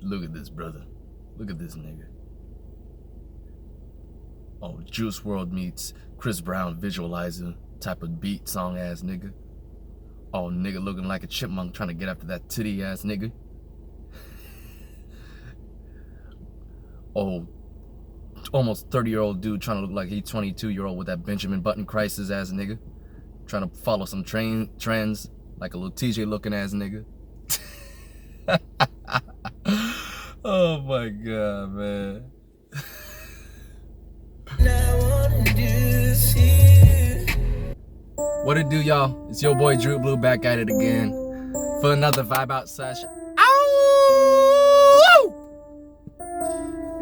Look at this, brother. Look at this nigga. Oh, Juice WRLD meets Chris Brown visualizer type of beat song ass nigga. Oh, nigga looking like a chipmunk trying to get after that titty ass nigga. Oh, almost 30-year-old dude trying to look like he's 22-year-old with that Benjamin Button crisis ass nigga. Trying to follow some trends like a little TJ looking ass nigga. Oh my god, man. What it do, y'all? It's your boy Drew Blue back at it again for another Vibe Out session. Ow!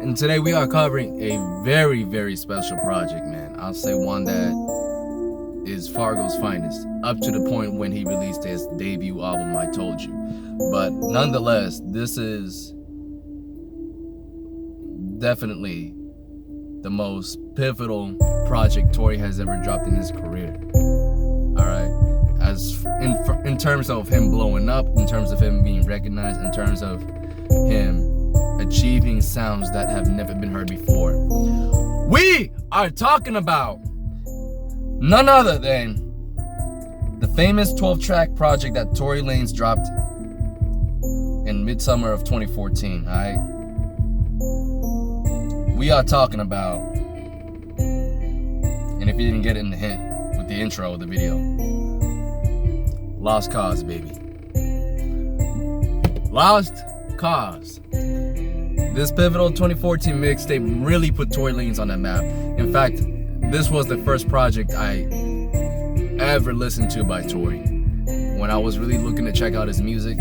And today we are covering a very, very special project, man. I'll say one that is Fargo's finest, up to the point when he released his debut album, I Told You. But nonetheless, this is definitely the most pivotal project Tory has ever dropped in his career. Alright, as in terms of him blowing up, in terms of him being recognized, in terms of him achieving sounds that have never been heard before. We are talking about none other than the famous 12-track project that Tory Lanez dropped in midsummer of 2014, alright? We are talking about, and if you didn't get it in the hint with the intro of the video, Lost Cause, baby. Lost Cause. This pivotal 2014 mixtape really put Tory Lanez on that map. In fact, this was the first project I ever listened to by Tory. When I was really looking to check out his music,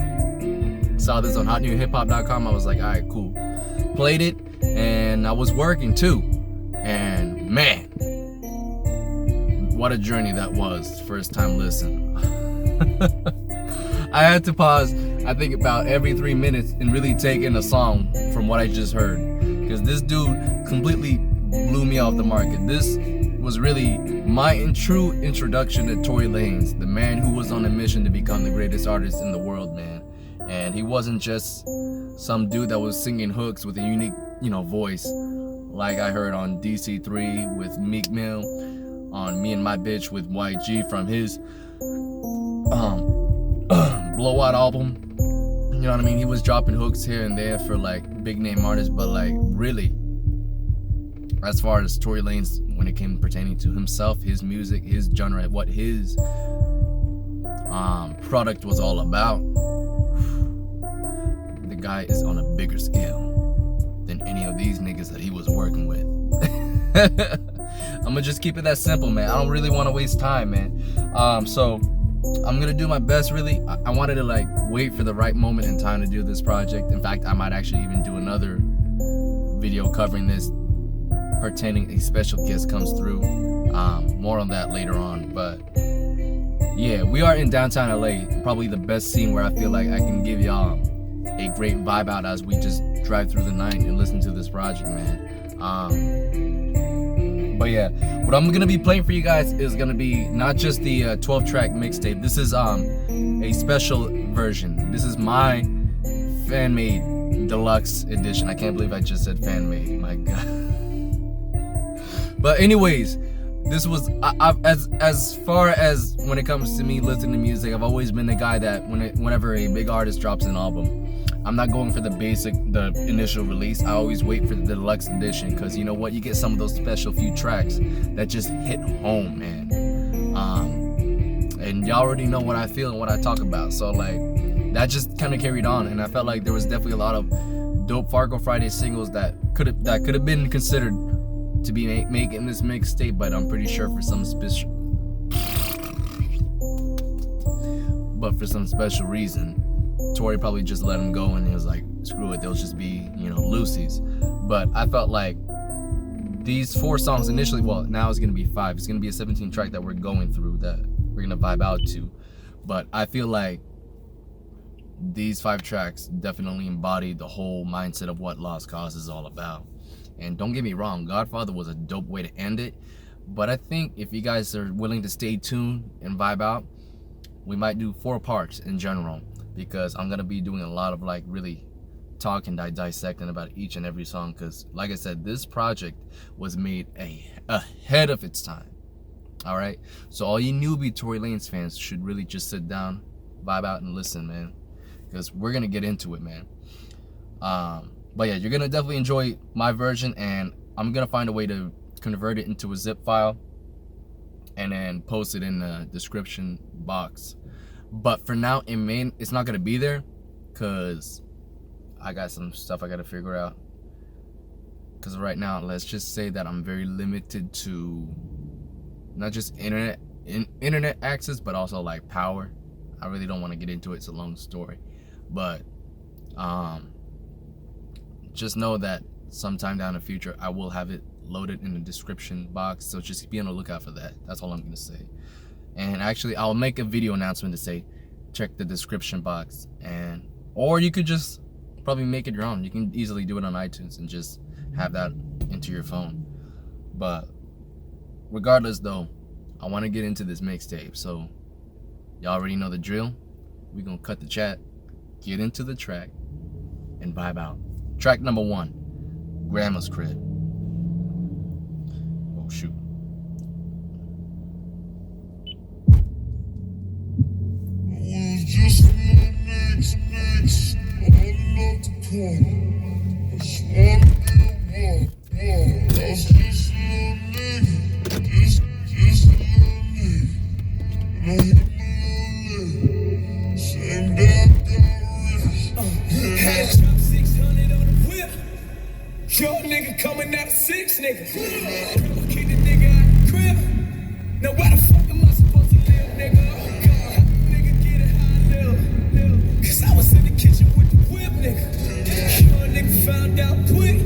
saw this on hotnewhiphop.com, I was like, alright, cool. Played it, and I was working too. And man, what a journey that was, first time listen. I had to pause, I think about every 3 minutes and really take in a song from what I just heard. Because this dude completely blew me off the market. This was really my true introduction to Tory Lanez, the man who was on a mission to become the greatest artist in the world, man. And he wasn't just some dude that was singing hooks with a unique, voice, like I heard on DC3 with Meek Mill, on Me and My Bitch with YG from his Blowout album. You know what I mean? He was dropping hooks here and there for like big name artists, but like really, as far as Tory Lanez, when it came pertaining to himself, his music, his genre, what his product was all about, the guy is on a bigger scale than any of these niggas that he was working with. I'm gonna just keep it that simple, man. I don't really want to waste time, man. So I'm gonna do my best, really. I wanted to like wait for the right moment in time to do this project. In fact, I might actually even do another video covering this, pertaining a special guest comes through. More on that later on. But yeah, we are in downtown LA, probably the best scene where I feel like I can give y'all a great vibe out as we just drive through the night and listen to this project, man. But yeah, what I'm gonna be playing for you guys is gonna be not just the 12-track mixtape. This is a special version. This is my fan-made deluxe edition. I can't believe I just said fan-made. My God. But anyways, this was as far as when it comes to me listening to music, I've always been the guy that whenever a big artist drops an album, I'm not going for the initial release. I always wait for the deluxe edition, because you know what? You get some of those special few tracks that just hit home, man. And y'all already know what I feel and what I talk about. So like, that just kind of carried on, and I felt like there was definitely a lot of dope Fargo Friday singles that could have been considered to be making this mixtape, but I'm pretty sure for some special reason, Tory probably just let him go, and he was like, screw it, they'll just be, loosies. But I felt like these 4 songs initially, well, now it's gonna be 5. It's gonna be a 17 track that we're going through, that we're gonna vibe out to. But I feel like these 5 tracks definitely embody the whole mindset of what Lost Cause is all about. And don't get me wrong, Godfather was a dope way to end it. But I think if you guys are willing to stay tuned and vibe out, we might do 4 parts in general, because I'm gonna be doing a lot of like really talking, dissecting about each and every song, because like I said, this project was made ahead of its time. All right, so all you newbie Tory Lanez fans should really just sit down, vibe out, and listen, man, because we're gonna get into it, man. But yeah, you're gonna definitely enjoy my version, and I'm gonna find a way to convert it into a zip file and then post it in the description box. But for now, it's not gonna be there because I got some stuff I gotta figure out. Because right now, let's just say that I'm very limited to not just internet access, but also like power. I really don't want to get into it. It's a long story, but just know that sometime down in the future I will have it loaded in the description box, so just be on the lookout for that. That's all I'm gonna say. And actually, I'll make a video announcement to say check the description box, or you could just probably make it your own. You can easily do it on iTunes and just have that into your phone. But regardless though, I want to get into this mixtape, so y'all already know the drill. We gonna cut the chat, get into the track, and vibe out. Track number 1, Grandma's Crib. Oh shoot. Just next, all of the point. I just wanna be a war. I was just a little nigga, just a little nigga. And I hit my little leg. Same day I got rich. Had to drop 600 on the whip. Young nigga coming out of 6, nigga. Kick the nigga out the crib. Now why the fuck am I supposed to live, nigga? Oh God, how the nigga get it how I live? Cause I was in the kitchen with the whip, nigga. Young nigga found out quick.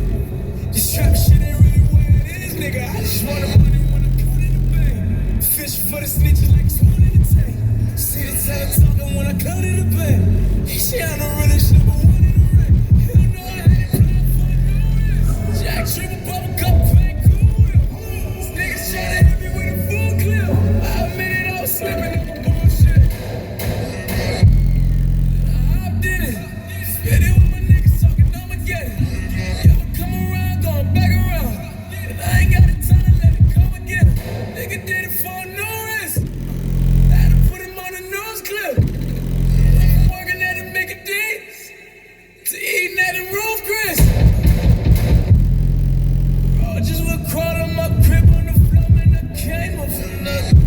This trap shit ain't really what it is, nigga. I just want the money when I cut in the bank. Fish for the snitches like it's one in the tank. See the time talking when I cut in the bank. He say I'm the realest number 1 in the rank. Hell no, I had it planned for no risk. Jack triple bubble cup, pain cool whip. These niggas try to hit me with a full clip. I admit it, I was slipping up the bullshit. I did it. Spit it with my niggas talking, I'ma get it. Y'all come around, going back around. And I ain't got the time to let it come again. Nigga did it for no risk. I had to put him on a news clip. I'm working at it, make a dance. To eating at a roof, Chris. Just would crawl on my crib on the floor, man, I came up for nothing.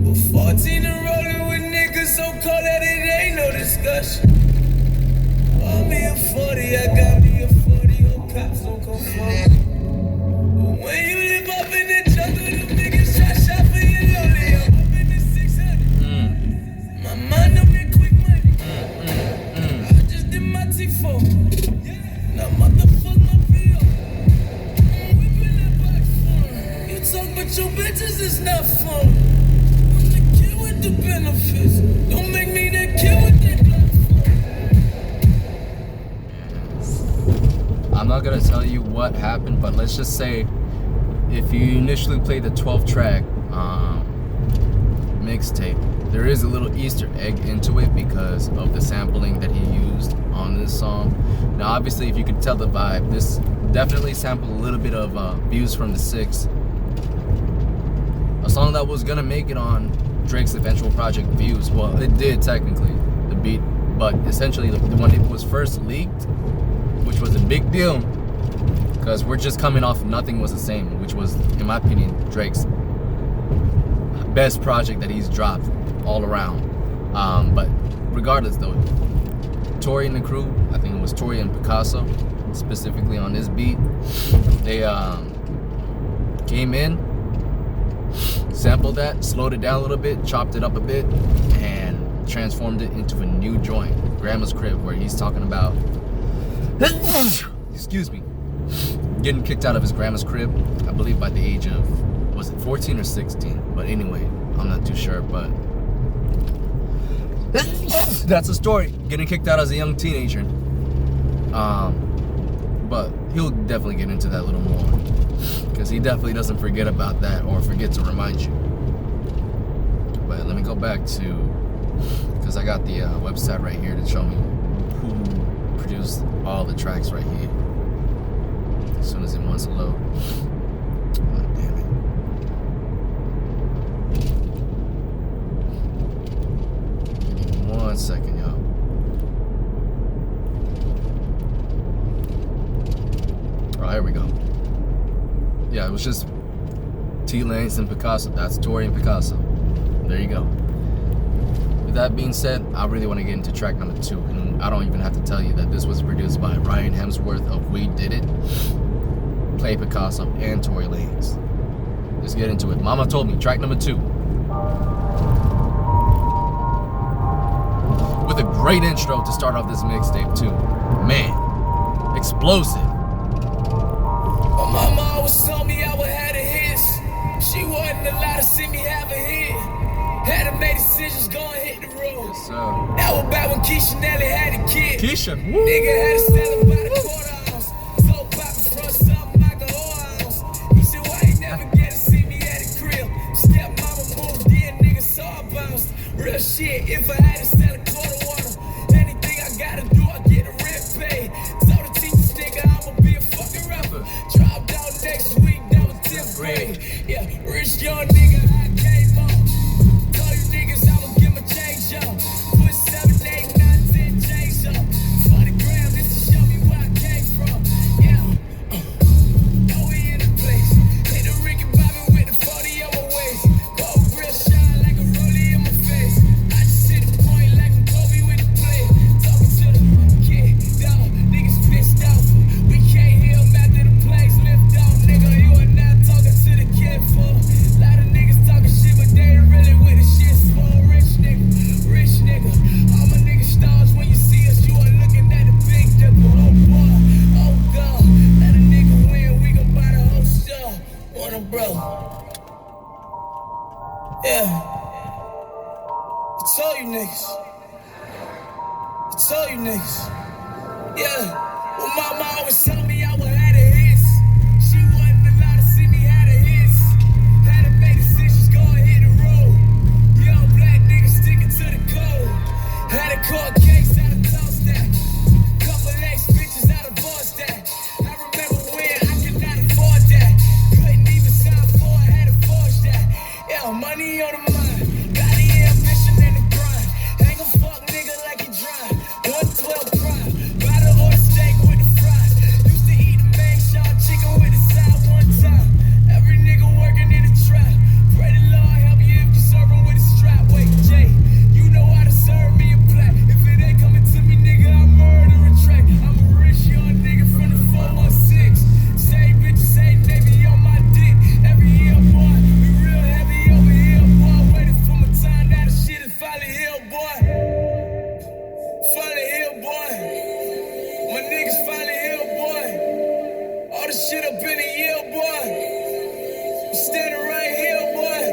But 14 and rolling with niggas so cold that it ain't no discussion. Bought me a 40, I got me a 40, hope cops don't come for me. But when you live up in the jungle, them niggas shot for your lonely. I'm up in the 600. My mind don't make quick money. I just did my T4. Now motherfuck my PO. Talk but your bitches is not fun. I'm the kid with the benefits. Don't make me that kid with that gun. I'm not gonna tell you what happened, but let's just say if you initially play the 12 track mixtape, there is a little Easter egg into it because of the sampling that he used on this song. Now obviously, if you could tell the vibe, this definitely sampled a little bit of Views from the 6, a song that was gonna make it on Drake's eventual project Views. Well, it did technically, the beat, but essentially when it was first leaked, which was a big deal because we're just coming off Nothing Was the Same, which was, in my opinion, Drake's best project that he's dropped all around. But regardless though, Tory and the crew, I think it was Tory and Picasso specifically on this beat, they came in, sampled that, slowed it down a little bit, chopped it up a bit, and transformed it into a new joint, Grandma's Crib, where he's talking about excuse me, getting kicked out of his grandma's crib, I believe by the age of, was it 14 or 16? But anyway, I'm not too sure, but that's a story, getting kicked out as a young teenager. But he'll definitely get into that a little more, because he definitely doesn't forget about that or forget to remind you. But let me go back to, because I got the website right here to show me who produced all the tracks right here. As soon as it wants to load. Oh, damn it. Give me 1 second, y'all. Oh, here we go. Yeah, it was just T Lanez and Picasso. That's Tory and Picasso. There you go. With that being said, I really want to get into track number 2. And I don't even have to tell you that this was produced by Ryan Hemsworth of We Did It, Play Picasso, and Tory Lanez. Let's get into it. Mama told me, track number 2. With a great intro to start off this mixtape too. Man, explosive. My mama always told me I would have the hits. She wasn't allowed to see me have a hit. Had to make decisions, go and hit the road. Yes, sir. That was back when Keisha Nelly had a kid. Keisha, woo. Nigga had to sell it by the quarter ounce. So poppin' front something like a whole ounce. He said, why you never get to see me at the crib? Step mama moved in, nigga saw I bounced. Real shit, if I had to sell a quarter water, anything I gotta do, I get a rent paid. So the teacher nigga, I'ma be a fucking rapper. Dropped out next week, that was 10th grade. Yeah, rich young nigga, I came up. Told you niggas I'ma get my change up. Put 7, 8, 9, 10 change up. For the gram, this to show me where I came from. Yeah, know we in the place. Hit the Ricky Bobby with the 40 on my waist. Gold grill shine like a rollie in my face. I just hit the point like I'm Kobe with the play. Talking to the kid, dog, niggas pissed off. We can't hear them after the plays lift off, nigga. You are not talking to the kid for. Lot of niggas talking shit, but they ain't really with the shit for. Rich nigga, rich nigga. All my niggas stars when you see us, you are looking at the big dipper. Oh boy, oh god, let a nigga win, we gon' buy the whole stuff. Want a bro. Yeah. I told you niggas. I told you niggas. Yeah. Well, mama always told me I would have the hits. She wasn't allowed to see me have the hits. Had to make decisions, go and hit the road. Young black niggas sticking to the code. Had a court case out of toast that. Couple ex bitches out of boss that. I remember when I could not afford that. Couldn't even sign for it, had to forge that. Yeah, money on the mind. Got the ambition and the grind. Ain't a fuck nigga like he drive. 112 prime. Buy the order steak with the fries. Used to eat the main shot chicken with the side one time. Every nigga working in the trap. Pray the Lord help you if you serve him with a strap. Wait, Jay, you know how to serve me a plat. If it ain't coming to me, nigga, I murder a track. I'm a rich young nigga from the 416. Same bitches, same navy on my dick. Every year, boy, we real heavy over here, boy. Waiting for my time, now the shit is finally here, boy. Finally here, boy. My niggas finally here, boy. All the shit up in the year, boy. I'm standing right here, boy.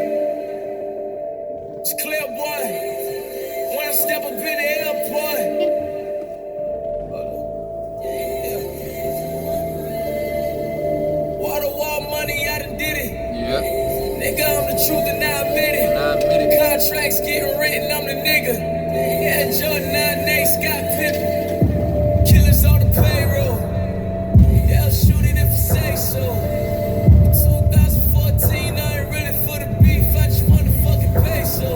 It's clear, boy. When I step up in the airport. Wall to wall money, I done did it. Yep. Nigga, I'm the truth and I admit it. And I admit it. Contracts getting written, I'm the nigga. Yeah, Jordan 9, Scott Pippen. Killers on the payroll. They'll shoot it if I say so. 2014, I ain't ready for the beef, I just want the fucking peso.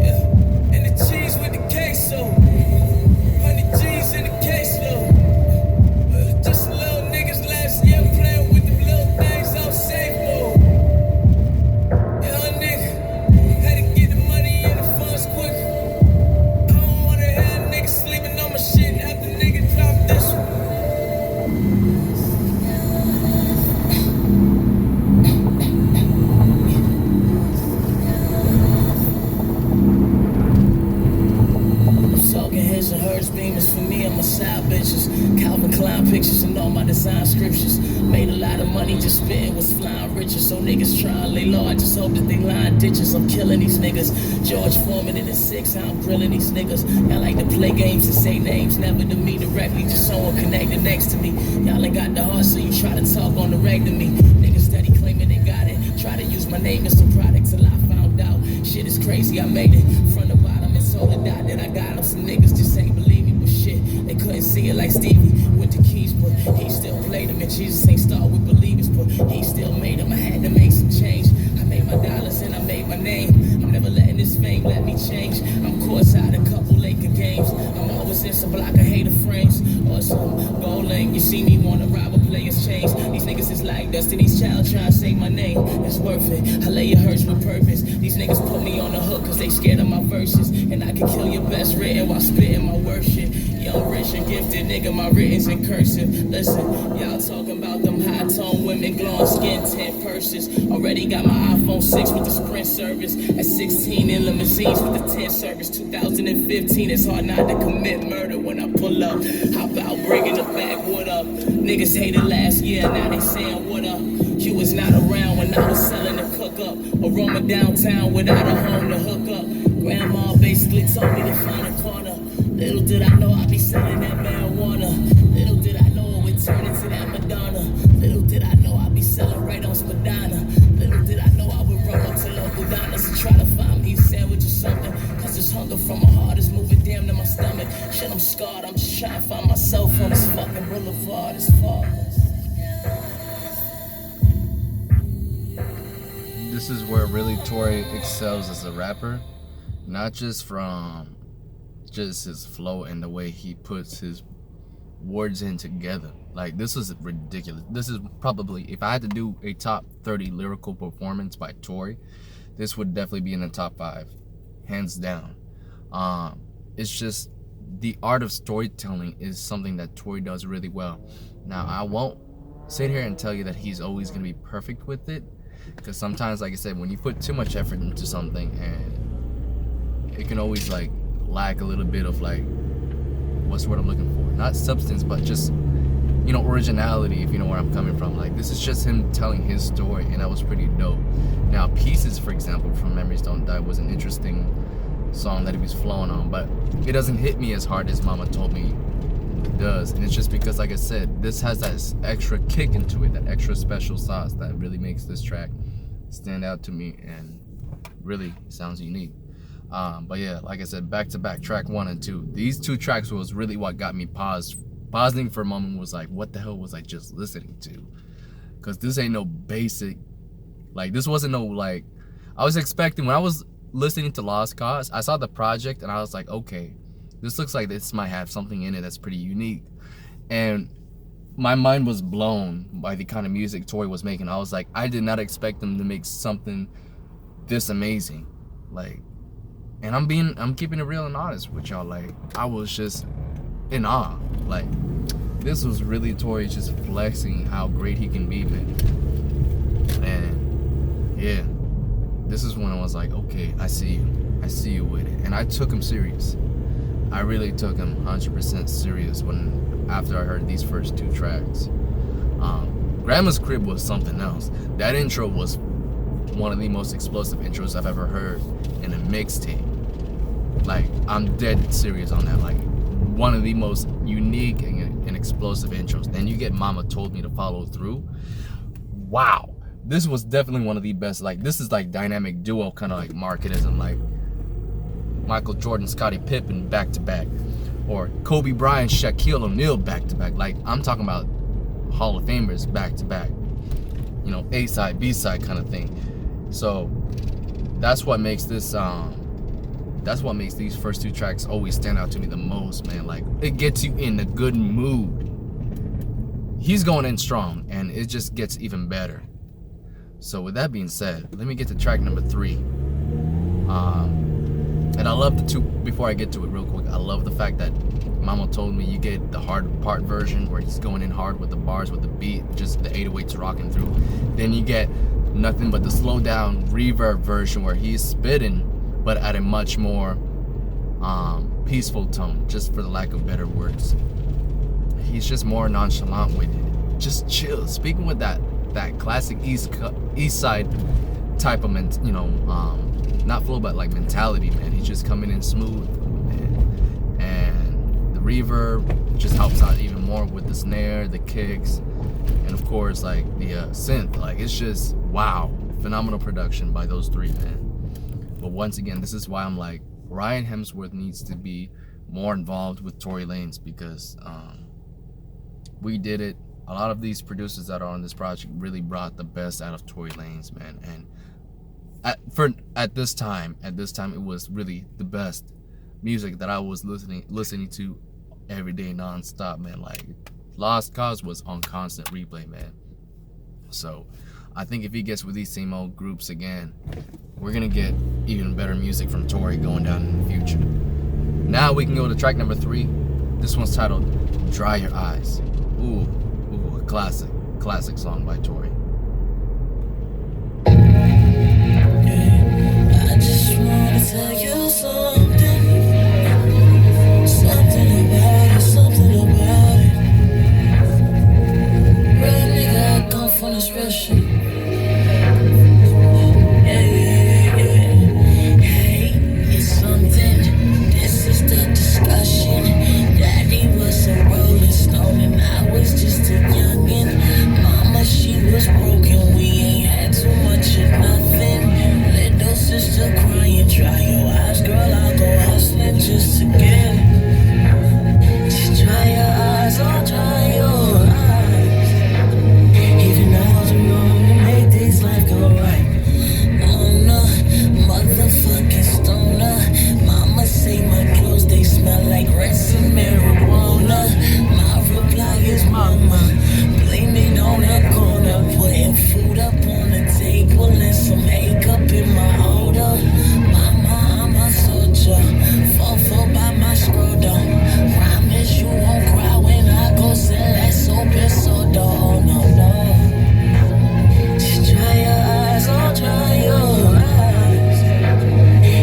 Yeah, and the cheese with the queso. 100 G's in the caseload. Just little niggas last year playing with them little things on safe mode. Young nigga, had to get the money and the funds quick. I don't wanna have niggas sleeping on my shit after nigga drop this one. I'm talking his and hers beamers for me and my side bitches. Calvin Klein pictures and all my design scriptures. Made a lot of money, just spitting was flying riches. So niggas trying lay low, I just hope that they line ditches. I'm killing these niggas. George Foreman in the 6, how I'm grilling these niggas. Y'all like to play games and say names, never to me directly, just someone connected next to me. Y'all ain't got the heart, so you try to talk on the reg to me. Niggas steady claiming they got it. Try to use my name as some product till I found out. Shit is crazy, I made it from the bottom and sold it out. Then I got them. Some niggas just ain't believe me, but shit. shit. They couldn't see it like Stevie with the keys, but he still played them. And Jesus ain't start with believers, but he still made them. I had to make some change. I made my dollars and I made my name. I'm never letting this fame let me change. I'm courtside a couple Laker games. I'm always in some block of hater frames or some goal lane. You see me wanna ride with players change. These niggas is like Destiny's Child trying to say my name. It's worth it. I lay your hurts with purpose. These niggas put me on the hook cause they scared of my verses. And I can kill your best written while spitting my worship. Young, rich, and gifted nigga, my written's in cursive. Listen, y'all talking about them high-tone women, glowing skin, 10 purses. Already got my iPhone 6 with the Sprint service. At 16 in limousines with the 10 service. 2015, it's hard not to commit murder when I pull up. How about bringing the backwood up? Niggas hated last year, now they saying what up? You was not around when I was selling the cook up. Or roaming downtown without a home to hook up. Grandma basically told me to find a corner. Little did I know I'd be selling that marijuana. Little did I know it would turn into that Madonna. Little did I know I'd be selling right on Spadina. Little did I know I would run up to local diners and try to find me a sandwich or something. Cause this hunger from my heart is moving damn to my stomach. Shit, I'm scarred, I'm just trying to find myself on this fucking boulevard. It's faultless. This is where really Tory excels as a rapper. Not just from just his flow and the way he puts his words in together. Like, this is ridiculous. This is probably, if I had to do a top 30 lyrical performance by Tory, this would definitely be in the top 5, hands down. It's just the art of storytelling is something that Tory does really well. Now, I won't sit here and tell you that he's always gonna be perfect with it, because sometimes, like I said, when you put too much effort into something, and it can always like lack a little bit of like, what's the word I'm looking for? Not substance, but just, you know, originality, if you know where I'm coming from. Like, this is just him telling his story, and that was pretty dope. Now, Pieces, for example, from Memories Don't Die was an interesting song that he was flowing on, but it doesn't hit me as hard as Mama Told Me it does. And it's just because, like I said, this has that extra kick into it, that extra special sauce that really makes this track stand out to me and really sounds unique. But yeah, like I said, back to back, track 1 and 2. These 2 tracks was really what got me pausing for a moment. Was like, what the hell was I just listening to? Because this ain't no basic, like, this wasn't no, like, I was expecting, when I was listening to Lost Cause, I saw the project and I was like, okay, this looks like this might have something in it that's pretty unique. And my mind was blown by the kind of music Tory was making. I was like, I did not expect him to make something this amazing. Like, and I'm keeping it real and honest with y'all. Like, I was just in awe. Like, this was really Tory just flexing how great he can be, man. And yeah, this is when I was like, okay, I see you with it. And I took him serious. I really took him 100% serious after I heard these first 2 tracks. Grandma's Crib was something else. That intro was one of the most explosive intros I've ever heard in a mixtape. Like, I'm dead serious on that. Like, one of the most unique and explosive intros. Then you get Mama Told Me to follow through. Wow, this was definitely one of the best. Like, this is like dynamic duo kind of like marketism, like Michael Jordan, Scottie Pippen back to back, or Kobe Bryant, Shaquille O'Neal back to back. Like, I'm talking about Hall of Famers back to back. You know, A side, B side kind of thing. So that's what makes this that's what makes these first 2 tracks always stand out to me the most, man. Like, it gets you in a good mood. He's going in strong, and it just gets even better. So with that being said, let me get to track number 3. And I love the 2, before I get to it real quick, I love the fact that Mama Told Me, you get the hard part version where he's going in hard with the bars, with the beat, just the 808s rocking through. Then you get nothing but the slow down reverb version where he's spitting, but at a much more peaceful tone, just for the lack of better words. He's just more nonchalant with it, just chill, speaking with that classic east side type of not flow, but like mentality, man. He's just coming in smooth, man. And the reverb just helps out even more with the snare, the kicks, and of course, like, the synth. Like, it's just, wow, phenomenal production by those 3, man. But once again, this is why I'm like, Ryan Hemsworth needs to be more involved with Tory Lanez because we did it. A lot of these producers that are on this project really brought the best out of Tory Lanez, man. And at this time, it was really the best music that I was listening to every day, nonstop, man. Like Lost Cause was on constant replay, man. So I think if he gets with these same old groups again, we're gonna get even better music from Tory going down in the future. Now we can go to track number 3. This one's titled Dry Your Eyes. Ooh, a classic song by Tory. I just wanna tell you something about it. Real nigga, I come from the special. Hey, it's something. This is the discussion. Daddy was a rolling stone and I was just a youngin'. Mama, she was broken. We ain't had too much of nothing. Little sister crying, dry your eyes, girl. I'll go hustling just to get it. Just dry your eyes, oh, dry your eyes. Even though I'm wrong to make this life go right. Motherfucking stoner. Mama say my clothes, they smell like rest and marijuana. My reply is mama, blame it on the corner. Putting food up on the table and some makeup in my odor. Mama, I'm a soldier, fall by my scrotum. Promise you won't cry when I go sell that soap and soda. Oh no, no. Just dry your eyes, oh dry your eyes.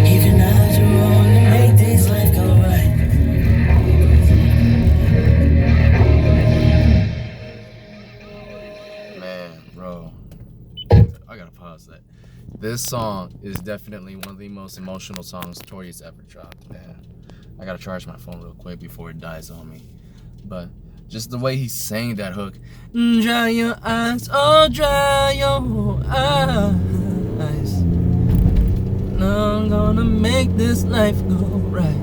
Even though you're wrong to make this life go right. Man, bro, I gotta pause that. This song is definitely one of the most emotional songs Tory's ever dropped, man. I gotta charge my phone real quick before it dies on me. But just the way he sang that hook. Dry your eyes, oh dry your eyes. Now I'm gonna make this life go right.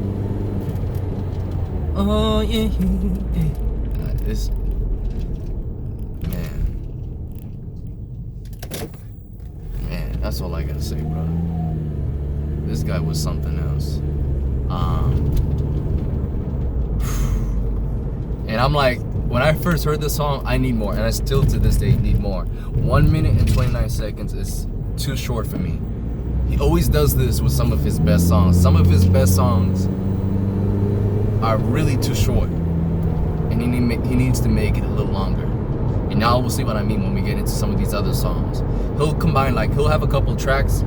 Oh yeah, yeah. This, man, that's all I gotta say, bro. This guy was something else. And I'm like, when I first heard this song, I need more, and I still to this day need more. 1 minute and 29 seconds is too short for me. He always does this with some of his best songs. Some of his best songs are really too short, and he needs to make it a little longer. And now we'll see what I mean when we get into some of these other songs. He'll combine, like, he'll have a couple tracks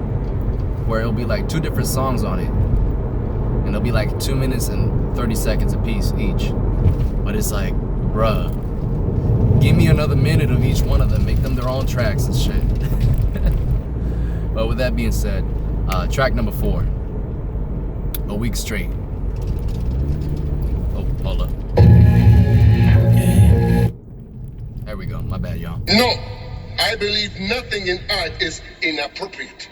where it'll be like 2 different songs on it, and it'll be like 2 minutes and 30 seconds a piece each. But it's like, bruh, give me another minute of each one of them, make them their own tracks and shit. But with that being said, track number 4, A Week Straight. Oh, hold up. There we go, my bad, y'all. No, I believe nothing in art is inappropriate.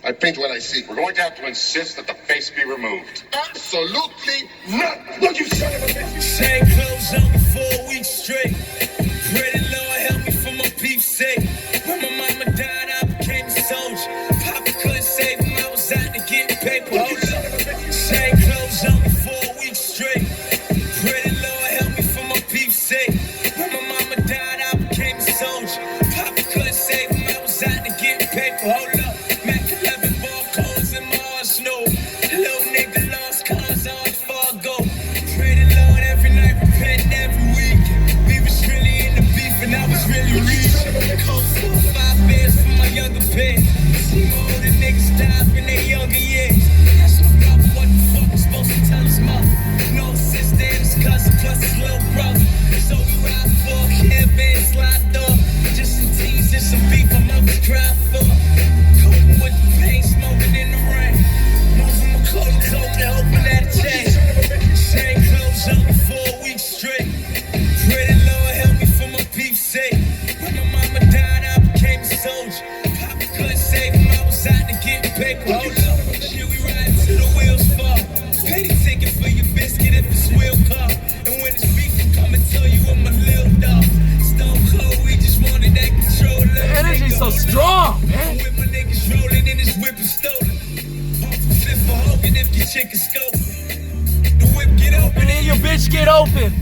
I paint what I see. We're going to have to insist that the face be removed. Absolutely not. Look, you son of a bitch. Same clothes on me for a week straight. Pray the Lord help me for my beef's sake. When my mama died, I became a soldier. Papa couldn't save him, I was out to get paper. Same clothes on me for a week straight. Pray the Lord help me for my beef's sake. When my mama died, I became a soldier. Papa couldn't save him, I was out to get paper. Hold up. Pray the Lord every night, repent every week. We was chicken scope. The whip get open And then your bitch get open.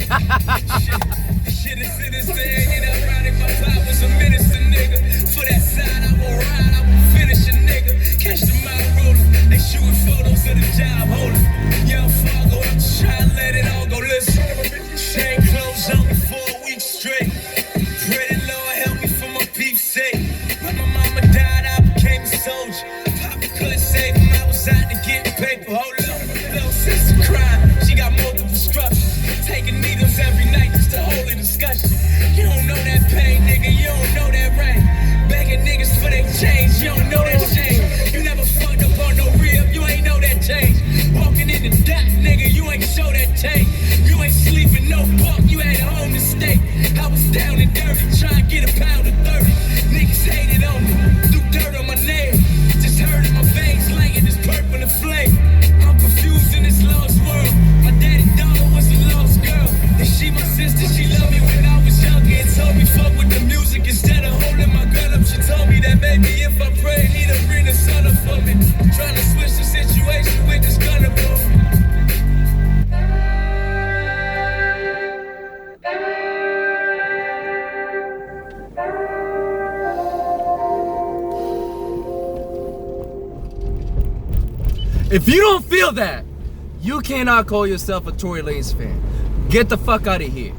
Shit is sinister, hanging ironic. My pop was a minister, nigga. For that side, I will ride, I will finish a nigga. Catch the mile roller, they shooting photos of the job holder. Young Fargo, I'm just trying to let it all go. Listen, same clothes on me for a week straight. Pray the Lord help me for my peep's sake. When my mama died, I became a soldier. Papa couldn't save him, I was out to get paper. Hold up, little sister crying, she got multiple structures. Taking needles every night just to hold a discussion. You don't know that pain, nigga, you don't know that rain. Begging niggas for their change, you don't know that shame. You never fucked up on no rib, you ain't know that change. Walking in the dock, nigga, you ain't show that tank. You ain't sleeping no buck, you had a home to stay. I was down and dirty, trying to get a pound of 30. Niggas hated on me, threw dirt on my nail. Just heard in my veins, lighting this purple and flame. I'm confused in this lost world. My daddy daughter was a lost girl. And she my sister, she loved me when I was younger and told me fuck with the music instead of holding my gun up. She told me that maybe if I pray, need to bring the sun up for me. Trying to switch the situation with this gun up on me. If you don't feel that, you cannot call yourself a Tory Lanez fan. Get the fuck out of here.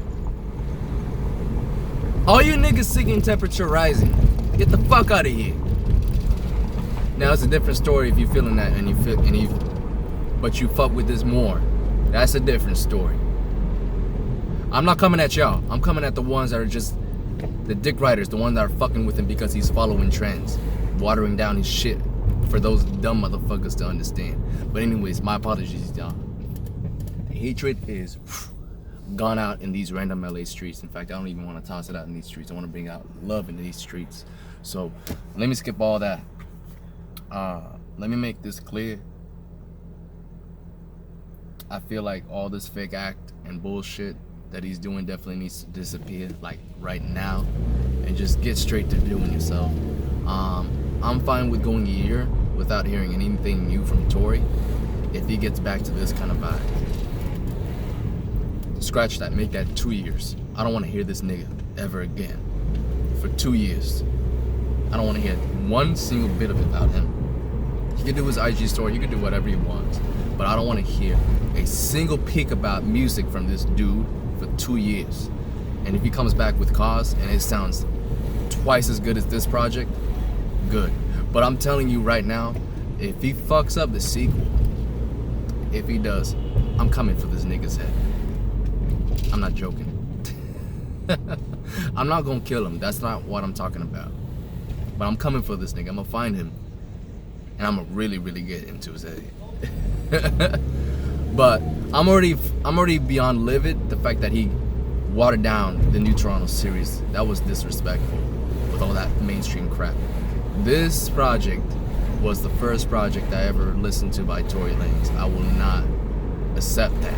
All you niggas singing temperature rising, get the fuck out of here. Now it's a different story if you feeling that but you fuck with this more. That's a different story. I'm not coming at y'all. I'm coming at the ones that are just the dick riders, the ones that are fucking with him because he's following trends, watering down his shit for those dumb motherfuckers to understand. But anyways, my apologies, y'all. Hatred is gone out in these random LA streets. In fact, I don't even want to toss it out in these streets. I want to bring out love in these streets. So let me skip all that. Let me make this clear. I feel like all this fake act and bullshit that he's doing definitely needs to disappear, like right now, and just get straight to doing yourself. I'm fine with going a year without hearing anything new from Tory if he gets back to this kind of vibe. Scratch that, make that 2 years. I don't want to hear this nigga ever again. For 2 years. I don't want to hear one single bit of it about him. He can do his IG story, he can do whatever he wants, but I don't want to hear a single peek about music from this dude for 2 years. And if he comes back with Cause and it sounds twice as good as this project, good. But I'm telling you right now, if he fucks up the sequel, if he does, I'm coming for this nigga's head. I'm not joking. I'm not gonna kill him. That's not what I'm talking about. But I'm coming for this nigga. I'm gonna find him, and I'm gonna really, really get into his head. But I'm already beyond livid. The fact that he watered down the New Toronto series, that was disrespectful with all that mainstream crap. This project was the first project I ever listened to by Tory Lanez. I will not accept that.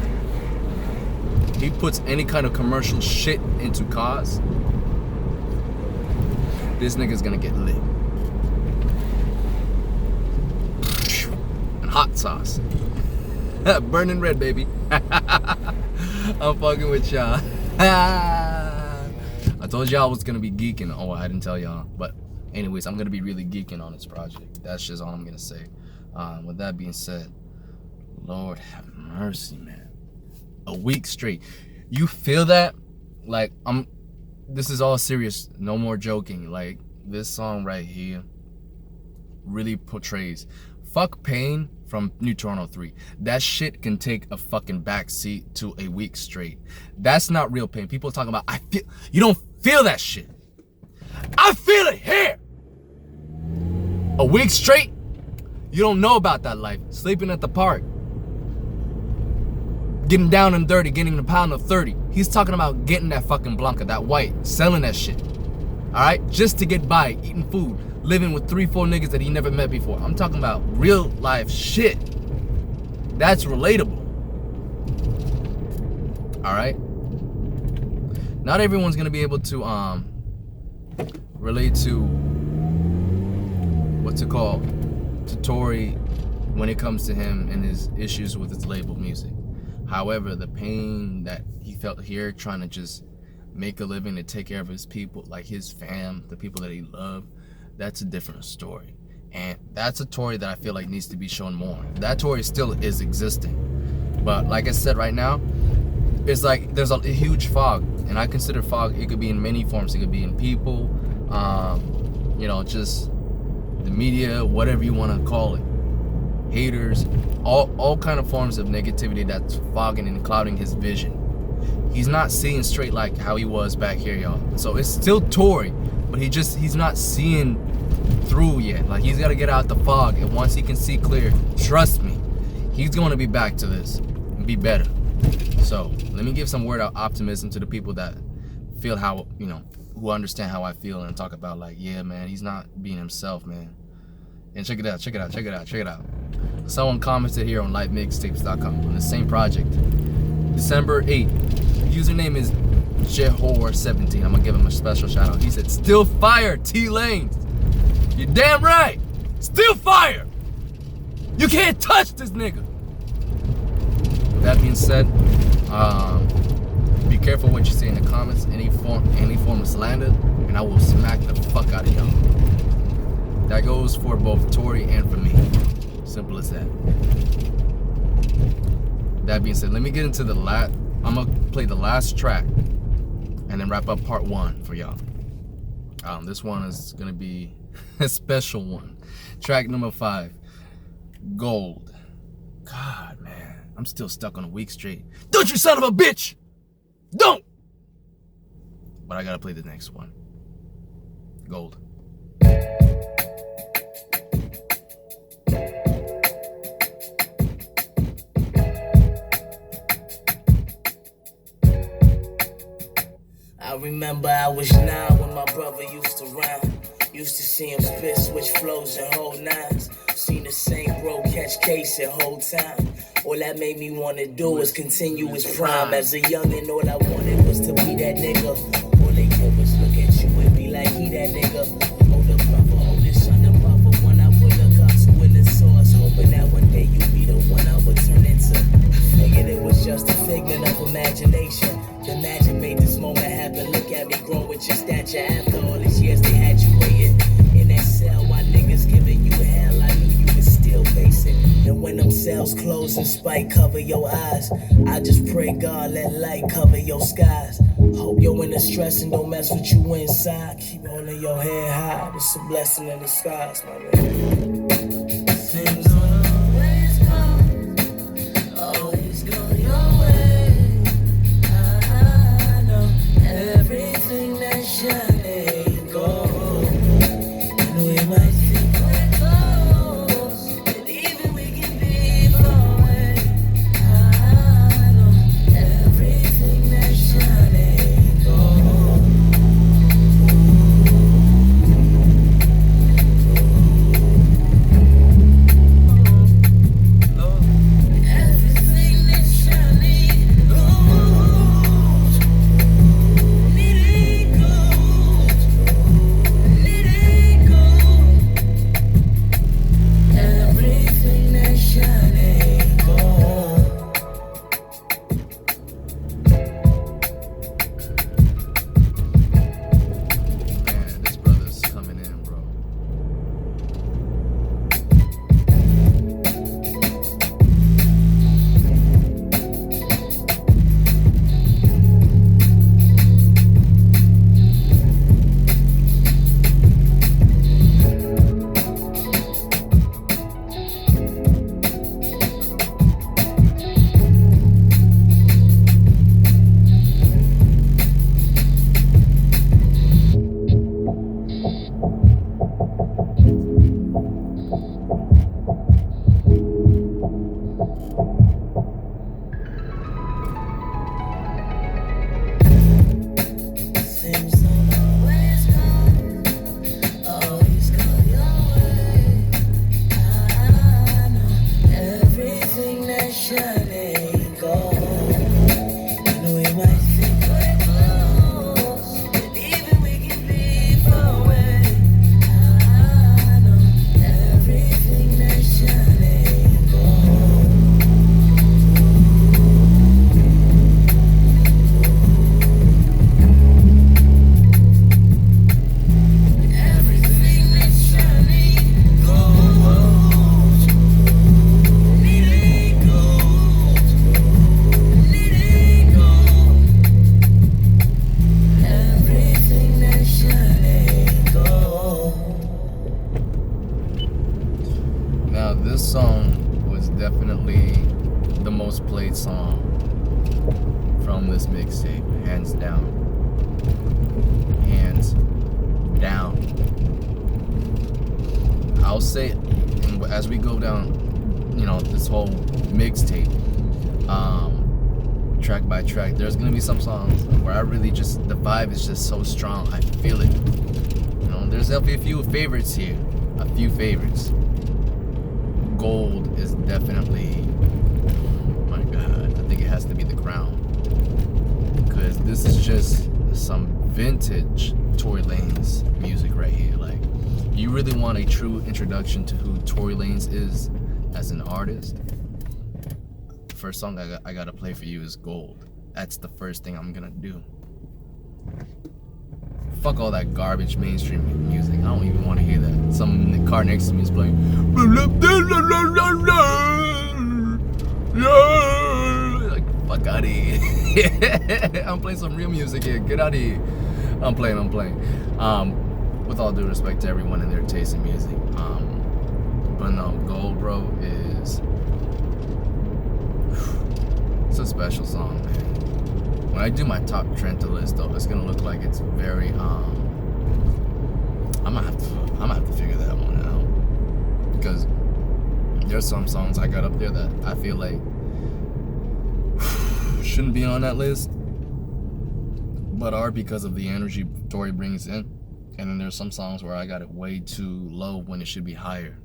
He puts any kind of commercial shit into Cause, this nigga's gonna get lit. And hot sauce. Burning red, baby. I'm fucking with y'all. I told y'all I was gonna be geeking. Oh, I didn't tell y'all. But anyways, I'm gonna be really geeking on this project. That's just all I'm gonna say. With that being said, Lord have mercy, man. A week straight. You feel that? Like, this is all serious. No more joking. Like, this song right here really portrays fuck Pain from New Toronto 3. That shit can take a fucking backseat to a week straight. That's not real pain. People talking about, you don't feel that shit. I feel it here. A week straight? You don't know about that life. Sleeping at the park. Getting down and dirty, getting a pound of 30. He's talking about getting that fucking Blanca, that white, selling that shit. Alright? Just to get by, eating food, living with 3-4 niggas that he never met before. I'm talking about real life shit. That's relatable. Alright? Not everyone's gonna be able to relate to what's it called? To Tory when it comes to him and his issues with his label music. However, the pain that he felt here trying to just make a living to take care of his people, like his fam, the people that he loved, that's a different story. And that's a Tory that I feel like needs to be shown more. That Tory still is existing. But like I said, right now, it's like there's a huge fog. And I consider fog, it could be in many forms. It could be in people, you know, just the media, whatever you want to call it. Haters, all kind of forms of negativity that's fogging and clouding his vision. He's not seeing straight like how he was back here, y'all. So it's still Tory, but he's not seeing through yet. Like, he's got to get out the fog, and once he can see clear, trust me, he's going to be back to this and be better. So let me give some word of optimism to the people that feel how, you know, who understand how I feel and talk about like, yeah, man, he's not being himself, man. And check it out. Someone commented here on livemixtapes.com on the same project, December 8th. Username is Jehor17. I'm gonna give him a special shout out. He said, "Still fire, T Lanez. You're damn right. Still fire. You can't touch this nigga." With that being said, be careful what you say in the comments. Any form of slander, and I will smack the fuck out of y'all. That goes for both Tory and for me. Simple as that. That being said, let me get into the last. I'm gonna play the last track and then wrap up part 1 for y'all. This one is gonna be a special one. Track number 5, Gold. God, man, I'm still stuck on a week straight. Don't you son of a bitch! Don't! But I gotta play the next one. Gold. I remember I was 9 when my brother used to rhyme. Used to see him spit, switch flows and hold nines. Seen the same bro catch case and hold time. All that made me want to do was continue his prime. As a youngin', all I wanted was to be that nigga. All they did was look at you and be like, he that nigga. Hold the brother, hold this son of brother. One I would look up to in the source, hoping that one day you be the one I would turn into. Figured it was just a figment of imagination. The magic made this moment happen. Look at me grow with your stature. After all these years they had you waiting in that cell while niggas giving you hell. I knew you could still face it. And when them cells close and spite cover your eyes, I just pray God let light cover your skies. Hope your inner stress and don't mess with you inside. Keep holding your head high. It's a blessing in disguise, my man. Things always come, always go your way. I know everything that shine ain't gold. And we might think we're close, but even we can be far away. I know everything that shine ain't gold. played song from this mixtape, hands down. Hands down. I'll say, as we go down, you know, this whole mixtape, track by track, there's gonna be some songs where I really just, the vibe is just so strong, I feel it. You know, there's definitely a few favorites here, a few favorites. Gold is definitely, oh my God, I think it has to be the crown, because this is just some vintage Tory Lanez music right here. Like, you really want a true introduction to who Tory Lanez is as an artist, first song I gotta play for you is Gold. That's the first thing I'm gonna do. Fuck all that garbage mainstream music. I don't even want to hear that. Some in the car next to me is playing. Like, fuck out of here. I'm playing some real music here. Get out of here. I'm playing. With all due respect to everyone and their taste in music. But no, Gold, bro, is, it's a special song, man. When I do my top Trenta list, though, it's gonna look like it's very, I'm gonna have to figure that one out, because there's some songs I got up there that I feel like shouldn't be on that list, but are because of the energy Tory brings in. And then there's some songs where I got it way too low when it should be higher.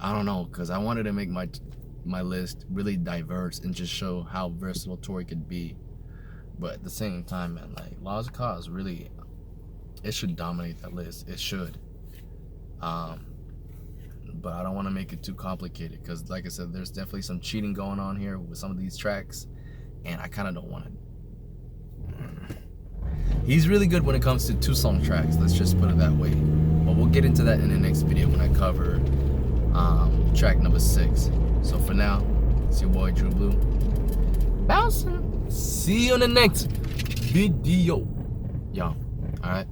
I don't know, because I wanted to make my list really diverse and just show how versatile Tory could be. But at the same time, man, like, Laws of Cause really, it should dominate that list. It should. But I don't want to make it too complicated, because like I said, there's definitely some cheating going on here with some of these tracks, and I kind of don't want to. He's really good when it comes to 2-song tracks, let's just put it that way. But we'll get into that in the next video when I cover track number 6. So for now, it's your boy Drew Blue, bouncing. See you in the next video. Yo, alright?